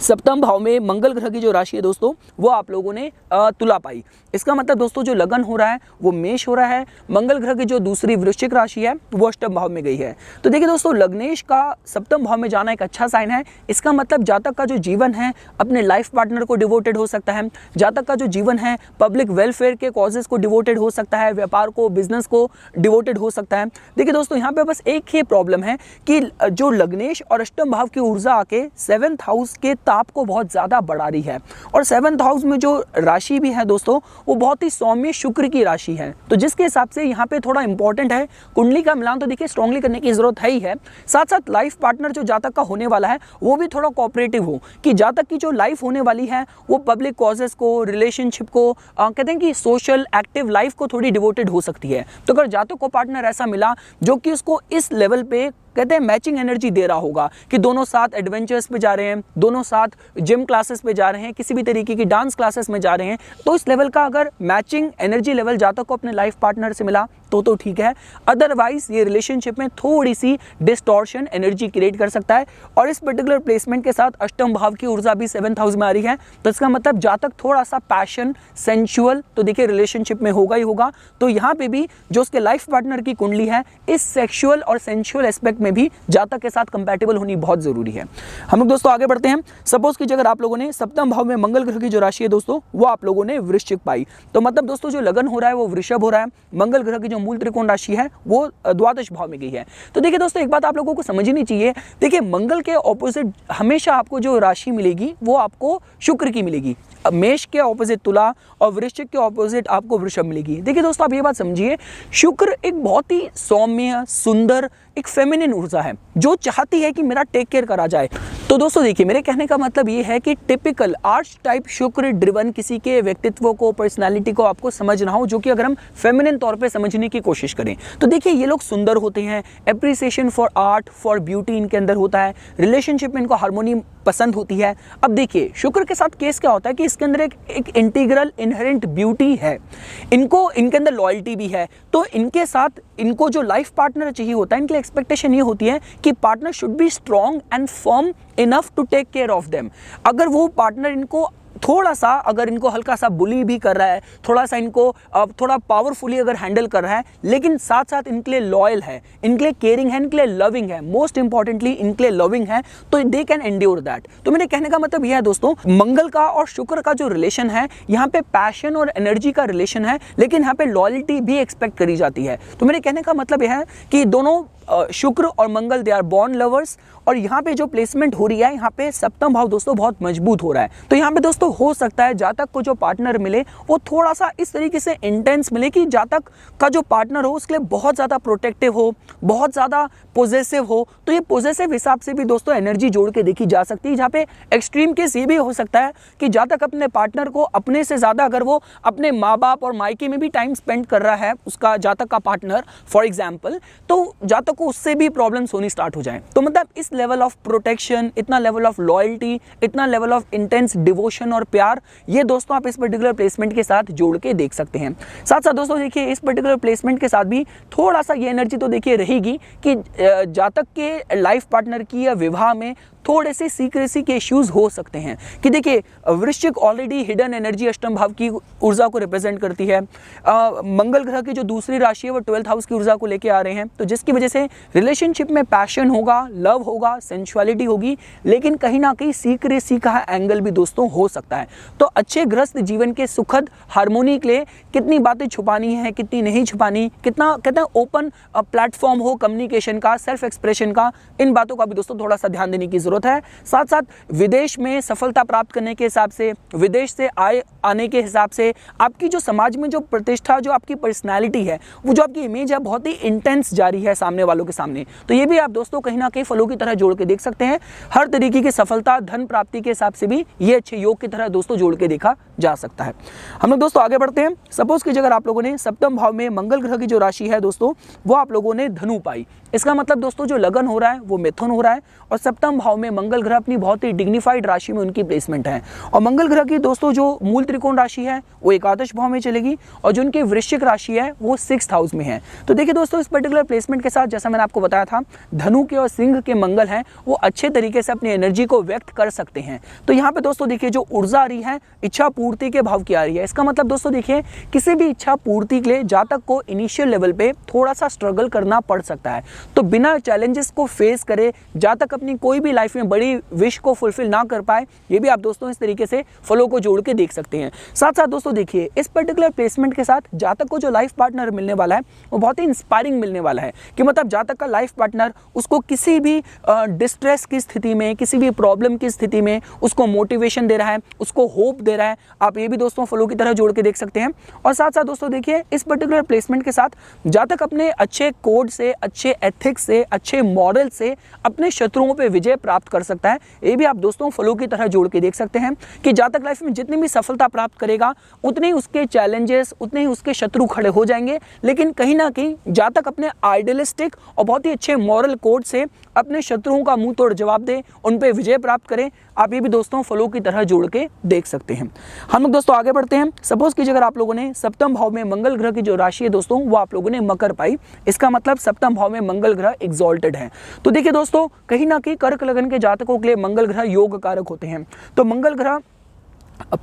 सप्तम भाव में मंगल ग्रह की जो राशि है दोस्तों वो आप लोगों ने तुला पाई, इसका मतलब दोस्तों जो लगन हो रहा है वो मेष हो रहा है। मंगल ग्रह की जो दूसरी वृश्चिक राशि है वो अष्टम भाव में गई है। तो देखिए दोस्तों लग्नेश का सप्तम भाव में जाना एक अच्छा साइन है। इसका मतलब जातक का जो जीवन है अपने लाइफ पार्टनर को डिवोटेड हो सकता है, जातक का जो जीवन है पब्लिक वेलफेयर के कॉजेज को डिवोटेड हो सकता है, व्यापार को, बिजनेस को डिवोटेड हो सकता है। देखिए दोस्तों यहाँ पे बस एक ही प्रॉब्लम है कि जो लग्नेश और अष्टम भाव की ऊर्जा आके 7th हाउस के ताप को बहुत ज्यादा बढ़ा रही है, और 7th हाउस में जो राशि भी है दोस्तों वो बहुत ही सौम्य शुक्र की राशि है। तो जिसके हिसाब से यहाँ पे थोड़ा इंपॉर्टेंट है, कुंडली का मिलान तो देखिए स्ट्रांगली करने की जरूरत है ही है, साथ साथ लाइफ पार्टनर जो जातक का होने वाला है वो भी थोड़ा कोऑपरेटिव हो, कि जातक की जो लाइफ होने वाली है वो पब्लिक कॉजेस को, रिलेशनशिप को, कहते हैं कि सोशल एक्टिव लाइफ को थोड़ी डिवोटेड हो सकती है। तो अगर जातक को पार्टनर ऐसा मिला जो कि उसको इस लेवल पे कहते हैं मैचिंग एनर्जी दे रहा होगा, कि दोनों साथ एडवेंचर्स पे जा रहे हैं, दोनों साथ जिम क्लासेस पे जा रहे हैं, किसी भी तरीके की डांस क्लासेस में जा रहे हैं, तो इस लेवल का अगर मैचिंग एनर्जी लेवल जातक को अपने लाइफ पार्टनर से मिला तो ठीक है। अदरवाइज ये रिलेशनशिप में थोड़ी सी डिस्टॉर्शन एनर्जी क्रिएट कर सकता है। और इस पर्टिकुलर प्लेसमेंट के साथ अष्टम भाव की ऊर्जा भी 7th हाउस में आ रही है, तो इसका मतलब जातक थोड़ा सा पैशन, सेंशुअल तो देखिए रिलेशनशिप में होगा ही होगा। तो यहाँ पे भी जो उसके लाइफ पार्टनर की कुंडली है इस सेक्सुअल और सेंशुअल एस्पेक्ट में भी जातक के साथ कंपैटिबल होनी बहुत जरूरी है। हम लोग दोस्तों आगे बढ़ते हैं। सपोज कीजिए अगर आप लोगों ने सप्तम भाव में मंगल ग्रह की जो राशि है दोस्तों वो आप लोगों ने वृश्चिक पाई, तो मतलब दोस्तों जो लगन हो रहा है वो वृषभ हो रहा है। मंगल ग्रह की जो मूल त्रिकोण राशि है वो द्वादश भाव में गई है। तो देखिए दोस्तों एक बात आप लोगों को समझनी चाहिए, देखिए मंगल के ऑपोजिट हमेशा आपको जो राशि मिलेगी वो आपको शुक्र की मिलेगी। मेष के ऑपोजिट तुला और वृश्चिक के ऑपोजिट आपको वृषभ मिलेगी। देखिए दोस्तों आप ये बात समझिए, शुक्र एक बहुत ही सौम्य, सुंदर, एक फेमिनिन ऊर्जा है जो चाहती है कि मेरा टेक केयर करा जाए। तो दोस्तों देखिए मेरे कहने का मतलब ये है कि टिपिकल आर्च टाइप शुक्र ड्रिवन किसी के व्यक्तित्व को, पर्सनालिटी को आपको समझना हो, जो कि अगर हम फेमिनिन तौर पे समझने की कोशिश करें तो देखिए ये लोग सुंदर होते हैं, appreciation for art, for beauty इनके अंदर होता है, रिलेशनशिप में इनको हार्मोनी पसंद होती है। अब देखिए शुक्र के साथ केस क्या होता है कि इसके अंदर एक इंटीग्रल इनहेरेंट ब्यूटी है, इनके अंदर लॉयल्टी भी है। तो इनके साथ इनको जो लाइफ पार्टनर चाहिए होता है, इनके लिए एक्सपेक्टेशन ये होती है कि partner should be strong and firm enough to take care of them. अगर वो पार्टनर इनको थोड़ा सा, अगर इनको हल्का सा बुली भी कर रहा है, थोड़ा सा इनको थोड़ा पावरफुली अगर हैंडल कर रहा है, लेकिन साथ साथ इनके लिए लॉयल है, इनके लिए केयरिंग है, इनके लिए लविंग है, मोस्ट इंपॉर्टेंटली इनके लिए लविंग है, तो दे कैन एंड्योर दैट। तो मेरे कहने का मतलब यह है दोस्तों, मंगल का और शुक्र का जो रिलेशन है यहाँ पे पैशन और एनर्जी का रिलेशन है, लेकिन यहाँ पे लॉयल्टी भी एक्सपेक्ट करी जाती है। तो मेरे कहने का मतलब यह है कि दोनों शुक्र और मंगल दे आर बॉर्न लवर्स, और यहाँ पे जो प्लेसमेंट हो रही है, यहाँ पे सप्तम भाव दोस्तों बहुत मजबूत हो रहा है। तो यहाँ पे दोस्तों हो सकता है जातक को जो पार्टनर मिले वो थोड़ा सा इस तरीके से इंटेंस मिले कि जातक का जो पार्टनर हो उसके लिए बहुत ज़्यादा प्रोटेक्टिव हो, बहुत ज़्यादा पॉजेसिव हो। तो ये पॉजेसिव हिसाब से भी दोस्तों एनर्जी जोड़ के देखी जा सकती है, जहाँ पे एक्सट्रीम केस ये भी हो सकता है कि जातक अपने पार्टनर को अपने से ज़्यादा, अगर वो अपने माँ बाप और मायके में भी टाइम स्पेंड कर रहा है उसका जातक का पार्टनर फॉर एग्जाम्पल, तो जातक को उससे भी प्रॉब्लम्स होनी स्टार्ट हो जाए। तो मतलब इस लेवल ऑफ प्रोटेक्शन, इतना लेवल ऑफ लॉयल्टी, इतना लेवल ऑफ इंटेंस डिवोशन और प्यार, ये दोस्तों आप इस पर्टिकुलर प्लेसमेंट के साथ जोड़ के देख सकते हैं। साथ साथ दोस्तों देखिए इस पर्टिकुलर प्लेसमेंट के साथ भी थोड़ा सा ये एनर्जी तो देखिए रहेगी कि जातक के लाइफ पार्टनर की या विवाह में थोड़े से सीक्रेसी के इश्यूज हो सकते हैं। कि देखिए वृश्चिक ऑलरेडी हिडन एनर्जी अष्टम भाव की ऊर्जा को रिप्रेजेंट करती है, मंगल ग्रह की जो दूसरी राशि है वो 12th हाउस की ऊर्जा को लेके आ रहे हैं, तो जिसकी वजह से रिलेशनशिप में पैशन होगा, लव होगा, सेंसुअलिटी होगी, लेकिन कहीं ना कहीं सीक्रेसी का एंगल भी दोस्तों हो सकता है। तो अच्छे गृहस्थ जीवन के सुखद हार्मोनी के लिए कितनी बातें छुपानी है, कितनी नहीं छुपानी, कितना कहते हैं ओपन प्लेटफॉर्म हो कम्युनिकेशन का, सेल्फ एक्सप्रेशन का, इन बातों का भी दोस्तों थोड़ा सा ध्यान देने की जरूरत है। साथ साथ विदेश में सफलता प्राप्त करने के हिसाब से, विदेश से आय आने के हिसाब से, आपकी जो समाज में जो प्रतिष्ठा, जो आपकी पर्सनालिटी है, वो जो आपकी इमेज है बहुत ही इंटेंस जारी है सामने वालों के सामने। तो ये भी आप दोस्तों कहीं ना कहीं फलों की तरह जोड़ के देख सकते हैं। हर तरीके की सफलता, धन प्राप्ति के हिसाब से भी ये अच्छे योग की तरह दोस्तों जोड़ के देखा जा सकता है। हम लोग दोस्तों आगे बढ़ते हैं। सपोज कीजिए अगर आप लोगों ने सप्तम भाव में मंगल ग्रह की जो राशि है दोस्तों वो आप लोगों ने धनु पाई, इसका मतलब दोस्तों जो लगन हो रहा है वो मिथुन हो रहा है, और सप्तम भाव में मंगल ग्रह अपनी बहुत ही डिग्निफाइड राशि में उनकी प्लेसमेंट है। और मंगल ग्रह की दोस्तों जो मूल त्रिकोण राशि है वो एकादश भाव में चलेगी, और जो उनकी वृश्चिक राशि है वो 6th हाउस में है। तो देखिए दोस्तों इस पर्टिकुलर प्लेसमेंट के साथ जैसा मैंने आपको बताया था, धनु के और सिंह के मंगल हैं वो अच्छे तरीके से अपनी एनर्जी को व्यक्त कर सकते हैं। तो यहाँ पे दोस्तों देखिए जो ऊर्जा आ रही है इच्छा पूर्ति के भाव की आ रही है। इसका मतलब दोस्तों देखिए किसी भी इच्छा पूर्ति के लिए जातक को इनिशियल लेवल पे थोड़ा सा स्ट्रगल करना पड़ सकता है। तो बिना चैलेंजेस को फेस करे जातक अपनी कोई भी लाइफ में बड़ी विश को फुलफिल ना कर पाए, ये भी आप दोस्तों इस तरीके से फलों को जोड़ के देख सकते हैं। साथ साथ दोस्तों देखिए इस पर्टिकुलर प्लेसमेंट के साथ जातक को जो लाइफ पार्टनर मिलने वाला है वो बहुत ही इंस्पायरिंग मिलने वाला है। कि मतलब जातक का लाइफ पार्टनर उसको किसी भी डिस्ट्रेस की स्थिति में, किसी भी प्रॉब्लम की स्थिति में उसको मोटिवेशन दे रहा है, उसको होप दे रहा है। आप ये भी दोस्तों फलों की तरह जोड़ के देख सकते हैं। और साथ साथ दोस्तों देखिए इस पर्टिकुलर प्लेसमेंट के साथ जातक अपने अच्छे कोड से, अच्छे एथिक्स से, अच्छे मॉरल से अपने शत्रुओं पे विजय प्राप्त कर सकता है। ये भी आप दोस्तों फलों की तरह जोड़ के देख सकते हैं कि जातक लाइफ में जितनी भी सफलता प्राप्त करेगा उतने ही उसके चैलेंजेस, उतने ही उसके शत्रु खड़े हो जाएंगे, लेकिन कहीं ना कहीं जातक अपने आइडियलिस्टिक और बहुत ही अच्छे मॉरल कोड से अपने शत्रुओं का मुंह तोड़ जवाब दे, उन पे विजय प्राप्त करें। आप ये भी दोस्तों फलों की तरह जोड़ के देख सकते हैं। हम लोग दोस्तों आगे बढ़ते हैं। सपोज कीजिए अगर आप लोगों ने सप्तम भाव में मंगल ग्रह की जो राशि है दोस्तों वो आप लोगों ने मकर पाई, इसका मतलब सप्तम भाव में मंगल ग्रह एग्जॉल्टेड है। तो देखिए दोस्तों कहीं ना कहीं कर्क लगन के जातकों के लिए मंगल ग्रह योग कारक होते हैं। तो मंगल ग्रह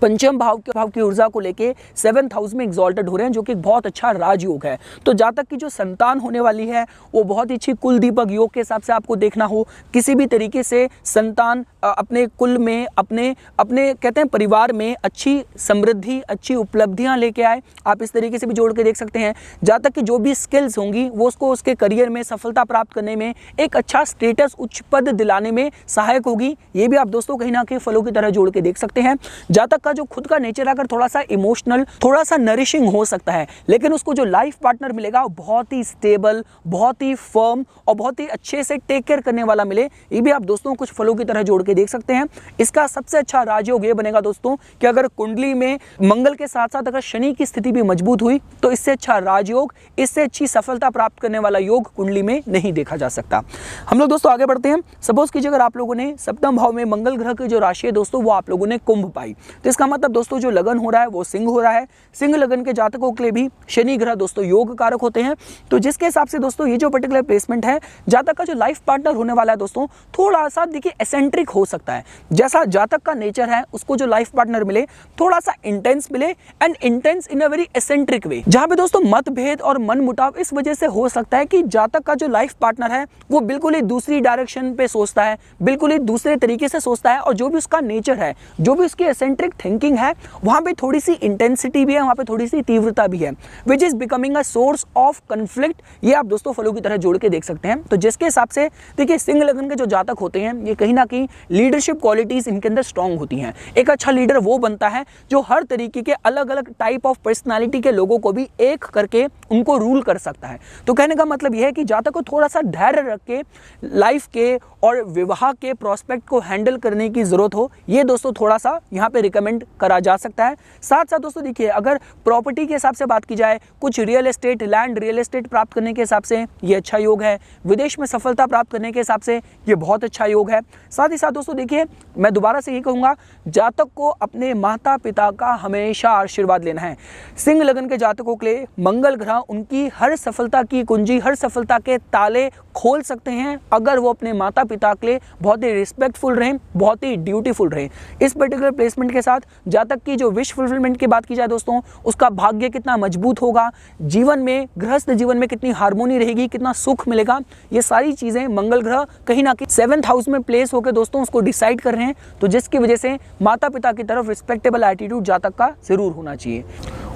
पंचम भाव की ऊर्जा को लेके 7th हाउस में एग्जॉल्टेड हो रहे हैं, जो कि बहुत अच्छा राजयोग है। तो जातक की जो संतान होने वाली है वो बहुत ही अच्छी कुल दीपक योग के हिसाब से आपको देखना हो। किसी भी तरीके से संतान अपने कुल में, अपने कहते हैं परिवार में अच्छी समृद्धि, अच्छी उपलब्धियां लेके आए, आप इस तरीके से भी जोड़ के देख सकते हैं। जातक की जो भी स्किल्स होंगी वो उसको उसके करियर में सफलता प्राप्त करने में, एक अच्छा स्टेटस, उच्च पद दिलाने में सहायक होगी। ये भी आप दोस्तों कहीं ना कहीं फलों की तरह जोड़ के देख सकते हैं। जातक का जो खुद का नेचर अगर थोड़ा सा इमोशनल, थोड़ा सा नरिशिंग हो सकता है, लेकिन उसको जो लाइफ पार्टनर मिलेगा वो बहुत ही स्टेबल, बहुत ही फर्म और बहुत ही अच्छे से टेक केयर करने वाला मिले। ये भी आप दोस्तों कुछ फलों की तरह जोड़ के देख सकते हैं। इसका सबसे अच्छा राजयोग ये बनेगा दोस्तों कि अगर कुंडली में मंगल के साथ साथ अगर शनि की स्थिति भी मजबूत हुई तो इससे अच्छा राजयोग, इससे अच्छी सफलता प्राप्त करने वाला योग कुंडली में नहीं देखा जा सकता। हम लोग दोस्तों आगे बढ़ते हैं। सपोज कीजिए अगर आप लोगों ने सप्तम भाव में मंगल ग्रह की जो राशि है दोस्तों वो आप लोगों ने कुंभ पाई, तो इसका मतलब दोस्तों जो लगन हो रहा है वो सिंह हो रहा है। सिंह लगन के जातकों के लिए भी शनि ग्रह दोस्तों योग कारक होते हैं। तो जिसके हिसाब से दोस्तों ये जो पर्टिकुलर प्लेसमेंट है, जातक का जो लाइफ पार्टनर होने वाला है दोस्तों थोड़ा सा देखिए एसेंट्रिक हो सकता है। जैसा जातक का नेचर है उसको जो लाइफ पार्टनर मिले थोड़ा सा इंटेंस मिले, and intense in a very eccentric way, जहां पे दोस्तों मतभेद और मनमुटाव इस वजह से हो सकता है कि जातक का जो लाइफ पार्टनर है वो बिल्कुल ही दूसरी डायरेक्शन पे सोचता है, बिल्कुल ही दूसरे तरीके से सोचता है, और जो भी उसका नेचर है, जो भी उसकी एसेंट्रिक इलेक्ट्रिक थिंकिंग है वहाँ पे थोड़ी सी इंटेंसिटी भी है, वहाँ पे थोड़ी सी तीव्रता भी है, which is becoming a source of conflict. ये आप दोस्तों फलों की तरह जोड़ के देख सकते हैं। तो जिसके हिसाब से देखिए सिंह लगन के जो जातक होते हैं ये कहीं ना कहीं लीडरशिप क्वालिटीज इनके अंदर स्ट्रांग होती हैं। एक अच्छा लीडर वो बनता है जो हर तरीके के अलग अलग टाइप ऑफ पर्सनालिटी के लोगों को भी एक करके उनको रूल कर सकता है। तो कहने का मतलब यह है कि जातक को थोड़ा सा धैर्य रख के लाइफ के और विवाह के प्रोस्पेक्ट को हैंडल करने की जरूरत हो, ये दोस्तों थोड़ा सा यहाँ पे रिकमेंड करा जा सकता है। साथ साथ दोस्तों देखिए अगर प्रॉपर्टी के हिसाब से बात की जाए, कुछ real estate land real estate प्राप्त करने के हिसाब से ये अच्छा योग है, विदेश में सफलता प्राप्त करने के हिसाब से ये बहुत अच्छा योग है। साथ ही साथ दोस्तों देखिए मैं दोबारा से ये कहूँगा, जातक को अपने माता पिता का हमेशा आशीर्वाद लेना है। सिंह लगन के जातकों के लिए मंगल ग्रह उनकी हर सफलता की कुंजी, हर सफलता के ताले खोल सकते हैं अगर वो अपने माता पिता के लिए बहुत ही रिस्पेक्टफुल रहें, बहुत ही ड्यूटीफुल रहें। इस पर्टिकुलर प्लेसमेंट के साथ जातक की जो विश फुलफिलमेंट की बात की जाए दोस्तों, उसका भाग्य कितना मजबूत होगा, जीवन में गृहस्थ जीवन में कितनी हार्मोनी रहेगी, कितना सुख मिलेगा, ये सारी चीजें मंगल ग्रह कहीं ना कहीं 7th हाउस में प्लेस होकर दोस्तों उसको डिसाइड कर रहे हैं। तो जिसकी वजह से माता पिता की तरफ रिस्पेक्टेबल एटीट्यूड जातक का जरूर होना चाहिए।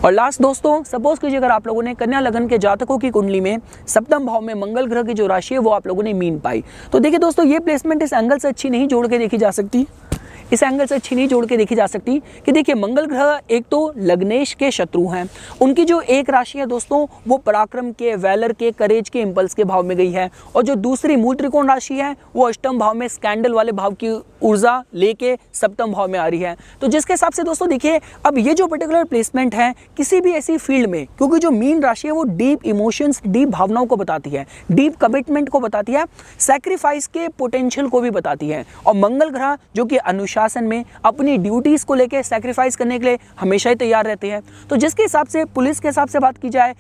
और लास्ट दोस्तों, सपोज कीजिए अगर आप लोगों ने कन्या लगन के जातकों की कुंडली में सप्तम भाव में मंगल ग्रह की जो राशि है वो आप लोगों ने मीन पाई, तो देखिए दोस्तों ये प्लेसमेंट इस एंगल से अच्छी नहीं जोड़ के देखी जा सकती, इस एंगल से अच्छी नहीं जोड़ के देखी जा सकती कि देखिए मंगल ग्रह एक तो लग्नेश के शत्रु हैं, उनकी जो एक राशि है दोस्तों वो पराक्रम के, वैलर के, करेज के, इंपल्स के भाव में गई है, और जो दूसरी मूल त्रिकोण राशि है वो अष्टम भाव में स्कैंडल वाले भाव की ऊर्जा लेके सप्तम भाव में आ रही है। तो जिसके हिसाब से दोस्तों देखिए अब ये जो पर्टिकुलर प्लेसमेंट है किसी भी ऐसी फील्ड में, क्योंकि जो मीन राशि है वो डीप इमोशंस, डीप भावनाओं को बताती है, डीप कमिटमेंट को बताती है, सैक्रिफाइस के पोटेंशियल को भी बताती है, और मंगल ग्रह जो कि अनुशासन में अपनी ड्यूटीज को लेकर सैक्रिफाइस करने के लिए हमेशा ही तैयार रहते हैं। तो जिसके हिसाब से पुलिस के हिसाब से बात की जाए,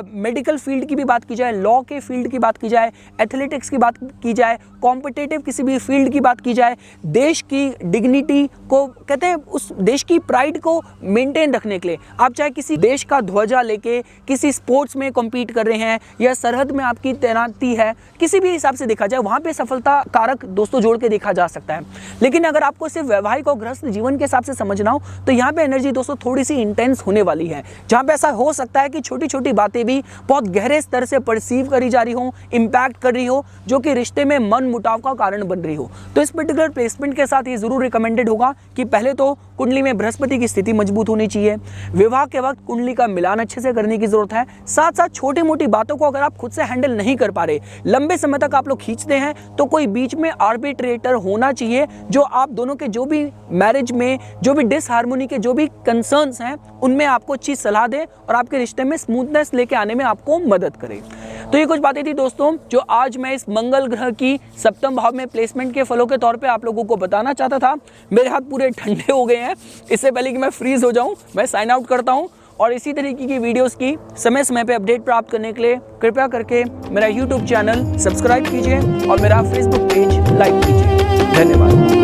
मेडिकल फील्ड की भी बात की जाए, लॉ के फील्ड की बात की जाए, एथलेटिक्स की बात की जाए, कॉम्पिटिटिव किसी भी फील्ड की बात की जाए, देश की डिग्निटी को कहते हैं उस देश की प्राइड को मेंटेन रखने के लिए आप चाहे किसी देश का ध्वजा लेके किसी स्पोर्ट्स में कॉम्पीट कर रहे हैं या सरहद में आपकी तैनाती है, किसी भी हिसाब से देखा जाए वहां पे सफलता कारक दोस्तों जोड़ के देखा जा सकता है। लेकिन अगर आपको सिर्फ वैवाहिक और गृहस्थ जीवन के हिसाब से समझना हो तो यहाँ पे एनर्जी दोस्तों थोड़ी सी इंटेंस होने वाली है, जहाँ पे ऐसा हो सकता है कि छोटी छोटी बातें भी बहुत गहरे स्तर से परसीव करी जा रही हो, इंपैक्ट कर रही हो, जो कि रिश्ते में मन मुटाव का कारण बन रही हो। तो इस पर्टिकुलर प्लेसमेंट के साथ ये जरूर रिकमेंडेड होगा कि पहले तो कुंडली में बृहस्पति की स्थिति मजबूत होनी चाहिए, विवाह के वक्त कुंडली का मिलान अच्छे से करने की जरूरत है, साथ साथ छोटी मोटी बातों को अगर आप खुद से हैंडल नहीं कर पा रहे, लंबे समय तक आप लोग खींचते हैं, तो कोई बीच में आर्बिट्रेटर होना चाहिए जो आप दोनों के जो भी मैरिज में जो भी डिसहार्मोनी के जो भी कंसर्न्स हैं उनमें आपको अच्छी सलाह दे और आपके रिश्ते में स्मूथनेस लेके आने में आपको मदद करे। तो ये कुछ बातें थी दोस्तों जो आज मैं इस मंगल ग्रह की सप्तम भाव में प्लेसमेंट के फलों के तौर पे आप लोगों को बताना चाहता था। मेरे हाथ पूरे ठंडे हो गए हैं, इससे पहले कि मैं फ्रीज हो जाऊं मैं साइन आउट करता हूं। और इसी तरीके की वीडियोस की समय समय पे अपडेट प्राप्त करने के लिए कृपया करके मेरा यूट्यूब चैनल सब्सक्राइब कीजिए और मेरा फेसबुक पेज लाइक कीजिए। धन्यवाद।